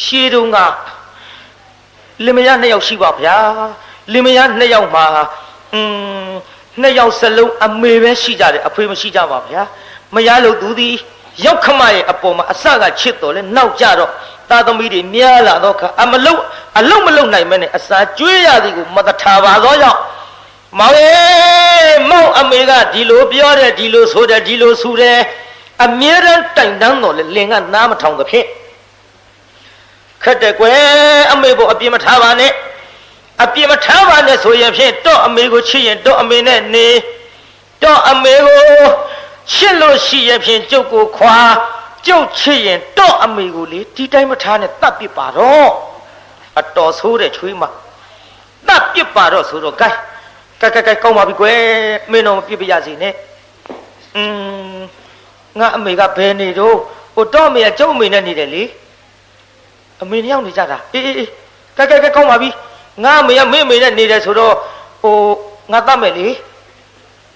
ရှေးတုန်းကလင်မယား2ယောက်ရှိပါဗျာလင်မယား2ယောက်မှာ2ယောက်စလုံးအမေပဲရှိကြတယ်အဖေမရှိကြပါဗျာမယားလို့သူသည်ရောက်ခမရဲ့အပေါ်မှာအစကချစ်တော်လဲနောက်ကြတော့သားသမီးတွေများလာတော့ခါအလုံးမလုံးနိုင်မဲနဲ့အစာကျွေးရသည်ကိုမတထာပါသောကြောင့်မောင်ရဲ့မောင်အမေကဒီလိုပြောတယ်ဒီလိုဆိုတယ်ဒီလိုဆူတယ်အမြဲတမ်းတိုင်တန်းတော်လဲလင်ကနားမထောင်သဖြင့်ခက်တယ်ကွယ်အမေကိုအပြစ်မထားပါနဲ့အပြစ်မထားပါနဲ့ဆိုရင်ဖြင့်တော့အမေကိုချစ်ရင်တော့အမေနဲ့နေတော့အမေကိုချစ်လို့ရှိရင်ဖြင့်ကျုပ်ကိုခွာကျုပ်ချစ်ရင်တော့အမေကိုလေဒီတိုင်းမထားနဲ့တတ်ပစ်ပါတော့အတော်ဆိုးတဲ့ချွေးမတတ်ပစ်ပါတော့ဆိုတော့ gain ကောင်းပါပြီကွယ်မင်းတော့မပြစ်ပြရစီနဲ့ငါအမေကဘယ်နေတော့ဟိုတော့အမေကကျုပ်အမေနဲ့နေတယ်လေအမေနှစ်ယောက်နေကြတာအေးကောင်းပါပြီငါအမေကမင်းအမေနဲ့နေတယ်ဆိုတော့ဟိုငါတတ်မယ်လေ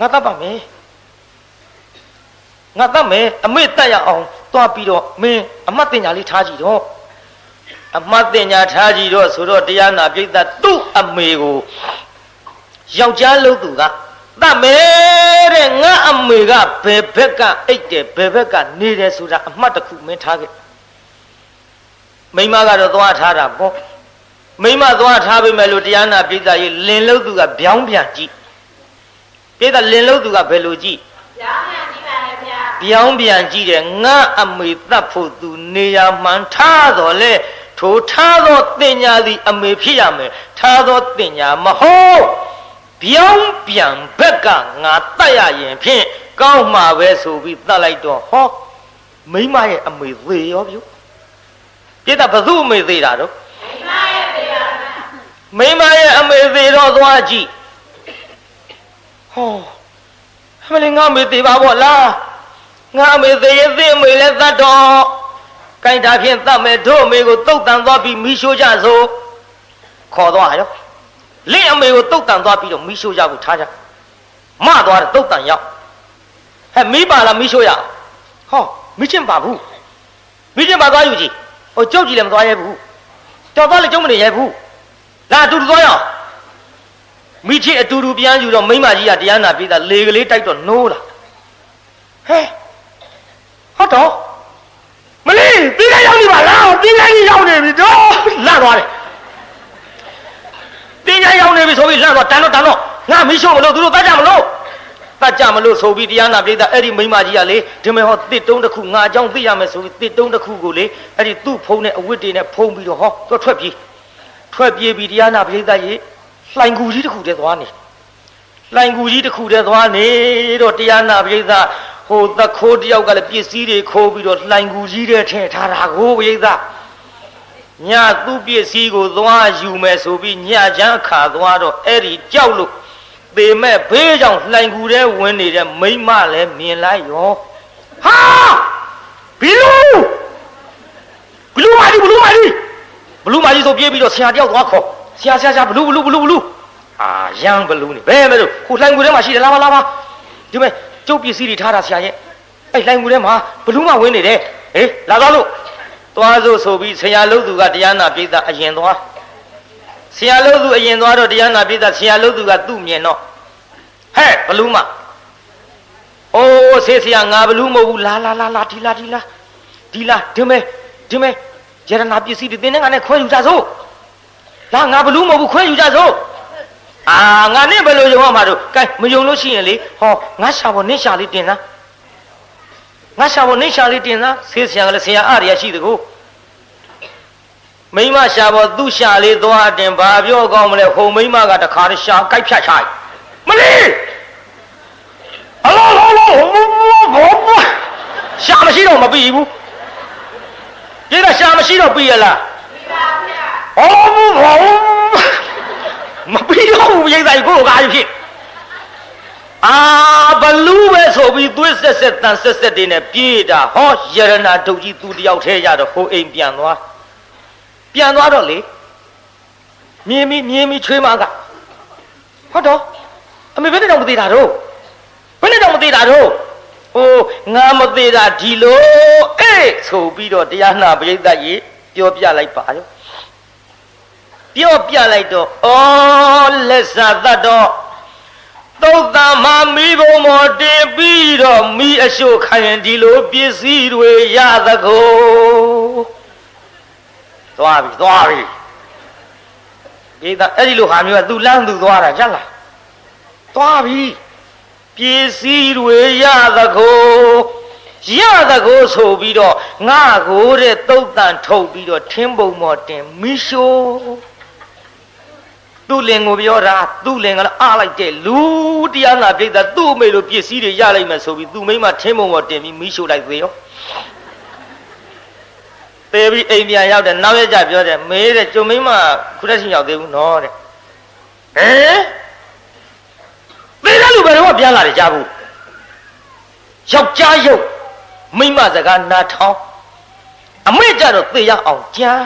ငါတတ်ပါမယ်ငါတတ်မယ်အမေတတ်ရအောင်သွားပြီးတော့မင်းအမှတ်တင်ညာလေးထားကြည့်တော့အမှတ်တင်ညာထားကြည့်တော့ဆိုတော့တရားနာပြိဿသူ့အမေကိုယောက်ျားလို့သူကတတ်မယ်တဲ့ငါအမေကဘယ်ဘက်ကအိတ်တယ်ဘယ်ဘက်ကနေတယ်ဆိုတာအမှတ်တစ်ခုမင်းထားခဲ့မိမကတော့သွားထားတာပေါ့မိမသွားထားပြီမဲ့လို့တရားနာပြိဿရေလင်လို့သူကဗျောင်းပြန်ကြည့်ပြိဿလင်လို့သူကဘယ်လိုကြည့်ဗျောင်းပြန်ကြည့်တယ်ငါအမေတတ်ဖို့သူနေရာမှန်ထားတော့လေထိုထားသောတင်ညာသည်အမေဖြစ်ရမယ်ထားသောတင်ညာမဟုတ်ဗျောင်းပြန်ဘက်ကငါတတ်ရရင်ဖြင့်ကောင်းမှာပဲဆိုပြီးတတ်လိုက်တော့ဟောမိမရဲ့အမေသေရောပြုပြည့်တာဘသူအမေသေးတာတော့မိမရဲ့အမေသေးတော့သွားကြည့်ဟောအမလေးငါမေသေးပါဘောလားငါအမေသေးရဲ့သေအမေလည်းသတ်တော့ကိုင်တာဖြင့်သတ်မယ်တို့အမေကိုတုတ်တန်သွားပြီးမိရှိုးကြစို့ခေါ်သွားရောလင့်အမေကိုတုတ်တန်သွားပြီးတော့မိရှိုးကြဖို့ထားကြမသွားတယ်တုတ်တန်ရောက်ဟဲ့မိပါလားမိရှိုးရဟောမိချင်းပါဘူးမိချင်းပါသွားယူကြည့်ဟိုကျုပ်ကြည့်လည်းမသွားရဲဘူးတော်သွားလည်းကျုံမနေရဲဘူးလာအတူတူသွားရအောင်မိချင်းအတူတူပြန်ယူတော့မိမကြီးကတရားနာပြေးတာလေကလေးတိုက်တော့နိုးလာဟဲ့ဟုတ်တော့မလေးပြီးလိုက်ရောက်နေပါလားပြီးလိုက်ရောက်နေပြီတော့လန့်သွားတယ်ပြီးလိုက်ရောက်နေပြီဆိုပြီးလန့်သွားတန်တော့ငါမိရှို့မလို့သူတို့တတ်ကြမလို့ဆိုပြီးတရားနာပြေးတာအဲ့ဒီမိမကြီးကလေဒီမဲ့ဟောတစ်တုံးတစ်ခုငါအကြောင်းသိရမယ်ဆိုပြီးတစ်တုံးတစ်ခုကိုလေအဲ့ဒီသူ့ဖုံးနဲ့အဝတ်တွေနဲ့ဖုံးပြီးတော့ဟောသူထွက်ပြေးပြီးတရားနာပြေးတာရေလှိုင်ကူကြီးတစ်ခုတည်းသွားနေတော့တရားနာပြေးတာဟိုသခိုးတယောက်ကလည်းပစ္စည်းတွေခိုးပြီးတော့လှိုင်ကူကြီးတဲ့ထဲထားတာကိုပြေးတာညသူ့ပစ္စည်းကိုသွားယူမယ်ဆိုပြီးညချမ်းခါသွားတော့အဲ့ဒီကြောက်လို့ပေမဲ့ဘေးကြောင့်လှိုင်ကူထဲဝင်နေတဲ့မိမလည်းမြင်လိုက်ရောဟာဘလူးမာကြီးဆိုပြေးပြီးတော့ဆရာတယောက်သွားခေါ်ဆရာဘလူးအာရန်ဘလူးနေဘယ်မဲ့လို့ဟိုလှိုင်ကူထဲမှာရှိတယ်လာပါဒီမဲ့ကျုပ်ပစ္စည်းတွေထားတာဆရာရဲ့အဲ့လှိုင်ကူထဲမှာဘလူးမဝင်နေတယ်ဟေးလာသွားစို့ဆိုပြီးဆရာလို့သူကတရားနာပိဿအရင်သွားဆရာလို့သူအရင်သွားတော့တရားနာပိဿဆရာလို့သူကသူ့မြင်တော့ဟဲ့ဘလူးမအိုးဆေးဆရာငါဘလူးမဟုတ်ဘူးလာဒီလားဒီမဲ့ရတနာပစ္စည်းတွေသင်နဲ့ငါနဲ့ခွဲယူကြစို့လာငါဘလူးမဟုတ်ဘူးခွဲယူကြစို့အာငါနဲ့ဘယ်လိုယုံရမှာတော့ကဲမယုံလို့ရှိရင်လေဟောငါရှာဖို့နင့်ရှာလေးတင်သားဆေးဆရာကလည်းဆရာအားရရှိတကူမိမရှာဖို့သူ့ရှာလေးသွားတင်ဘာပြောကောင်းမလဲဟိုမိမကတခါတည်းရှာကြိုက်ဖြတ်ချိုက်မလေးအလောရှာမရှိတော့မပြီးဘူးပြေးတာရှာမရှိတော့ပြီးရလားဟောမပြီးတော့ဘူးရိတ်တိုင်းကိုကားဖြစ်အာဘလူးပဲဆိုပြီးသွေးဆက်တန်ဆက်တွေနဲ့ပြေးတာဟောရတနာဒုတ်ကြီးသူတယောက်ထဲရတော့ဟိုအိမ်ပြန်သွားတော့လေမြင်မိချွေးမကဟုတ်တော့အမေဘယ်နဲ့တော့မသေးတာတော့ဟိုငါမသေးတာဒီလိုအေးဆိုပြီးတော့တရားနာပရိသတ်ကြီး ပြောပြလိုက်ပါရောပြောပြလိုက်တော့ဩလက်စာသတ်တော့သုတ်တံမှာမိဘုံမော်တင်ပြီးတော့မိအရှို့ခံရင်ဒီလိုပစ္စည်းတွေရသကိုသွားပြီဒီသားအဲ့ဒီလိုဟာမျိုးကသူလမ်းသူသွားတာရက်လားသွားပြီပစ္စည်းတွေရသကိုဆိုပြီးတော့ငါကိုတဲ့သုတ်တန်ထုတ်ပြီးတော့ထင်းပုံမော်တင်မိရှို့သူ့လင်ကိုပြောတာသူ့လင်ကလည်းအားလိုက်တဲ့လူတရားနာပြိတ္တာသူ့အမေလိုပစ္စည်းတွေရလိုက်မယ်ဆိုပြီးသူ့မိမထင်းပုံမော်တင်ပြီးမိရှို့လိုက်သေးရောသေပြီးအိမ်ပြန်ရောက်တယ်နောက်ရကြပြောတယ်မေးတဲ့ကျုံမိမခုတည်းချင်းရောက်သေးဘူးနော်တဲ့သေတဲ့လူဘယ်တော့ပြန်လာတယ်ကြားဘူးယောက်ျားရုပ်မိမစကားနားထောင်အမေကြတော့သေရအောင်ကြား